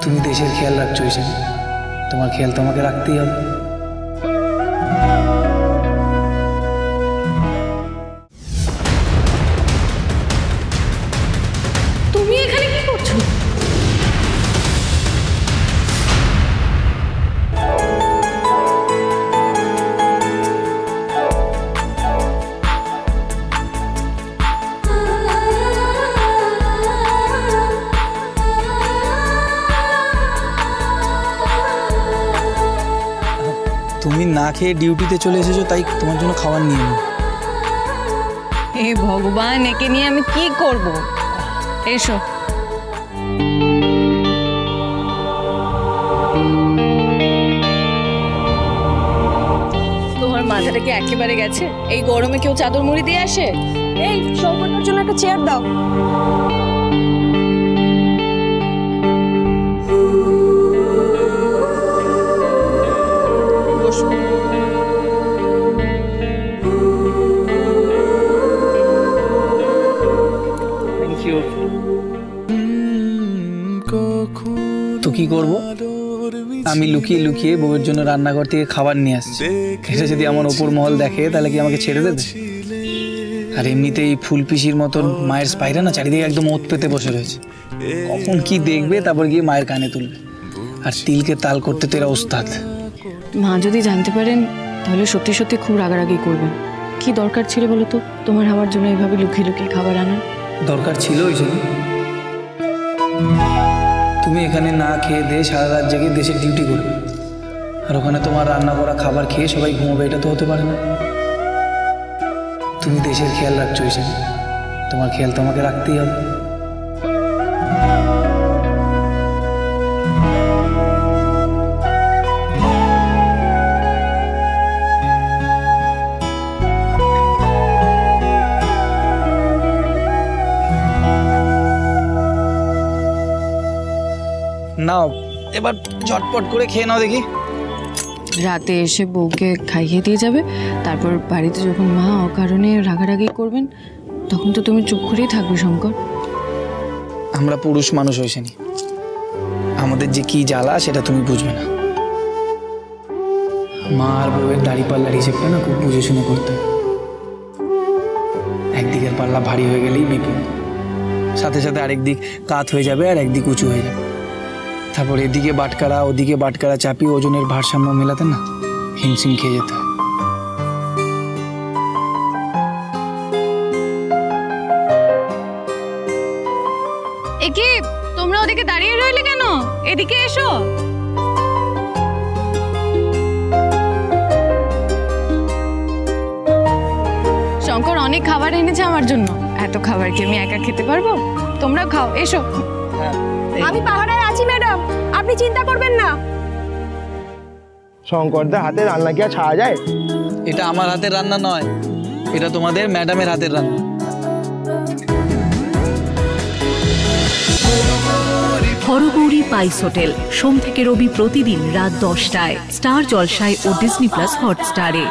তুমি দেশের খেয়াল রাখছো হিসেবে তোমার খেয়াল তো আমাকে রাখতেই হবে। তুমি এখানে কি করছো? তুমি না খেয়ে ডিউটিতে চলে এসেছো, তাই তোমার জন্য খাবার নিয়ে নেব। হে ভগবান, একে নিয়ে আমি কি করব? এসো। তোমার মাথাটা কি একেবারে গেছে? এই গরমে কেউ চাদর মুড়ি দিয়ে আসে? এই শঙ্করের জন্য একটা চেয়ার দাও। তো কি করব? আমি লুকিয়ে লুকিয়ে বউয়ের জন্য রান্নাঘর থেকে খাবার নিয়ে আসছি। এটা যদি আমার ওপর মহল দেখে তাহলে কি আমাকে ছেড়ে দেবে? আর এমনিতে এই ফুল পিসির মতন মায়ের স্পাইরা না চারিদিকে একদম ওত পেতে বসে রয়েছে। কখন কি দেখবে তারপর গিয়ে মায়ের কানে তুলবে। আর তিলকে তাল করতে তো এরা ওস্তাদ। মা যদি জানতে পারেন তাহলে সত্যি সত্যি খুব রাগারাগি করবেন। কি দরকার ছিল বলো তো তোমার আমার জন্য এইভাবে লুকিয়ে লুকিয়ে খাবার আনার? দরকার ছিল ওই জন্য তুমি এখানে না খেয়ে দিয়ে সারা রাত জেগে দেশের ডিউটি করবে, আর ওখানে তোমার রান্না করা খাবার খেয়ে সবাই ঘুমোবে। এটা তো হতে পারে না। তুমি দেশের খেয়াল রাখছো হিসেবে তোমার খেয়াল তো আমাকে রাখতেই হবে। নাও এবার ঝটপট করে খেয়ে নাও দেখি। রাতে এসে বউকে খাইয়ে দিয়ে যাবে, তারপর বাড়িতে যখন মা অকারণে রাগারাগি করবেন তখন তো তুমি চুপ করেই থাকবে শঙ্কর। আমরা পুরুষ মানুষ হয়েছেনি, আমাদের যে কি জ্বালা সেটা তুমি বুঝবে না। মা আর বউয়ের দাড়ি পাল্লার হিসেবটা না খুব বুঝে শুনে করতে। একদিকের পাল্লা ভারী হয়ে গেলেই বিপদ, সাথে সাথে আরেক দিক কাত হয়ে যাবে আর একদিক উঁচু হয়ে যাবে। তারপর এদিকে বাটকারা ওদিকে বাটকারা চাপিয়ে ওজনের ভারসাম্য মেলাতে না হিমশিম খেয়ে যেতে হয়। একে তোমরা ওদিকে দাঁড়িয়ে রইলে কেন? এদিকে এসো। শঙ্কর অনেক খাবার এনেছে আমার জন্য। এত খাবার কি আমি একা খেতে পারবো? তোমরা খাও, এসো। আমি পাহাড়ে আছি ম্যাডাম, আপনি চিন্তা করবেন না। শঙ্করদার হাতে রান্না কি আর ছাড়া যায়? এটা আমার হাতের রান্না নয়, এটা তোমাদের ম্যাডামের হাতের রান্না। হরগৌরী পাইস হোটেল, সোম থেকে রবি প্রতিদিন রাত 10টায় স্টার জলসায় ও ডিজনি প্লাস হটস্টারে।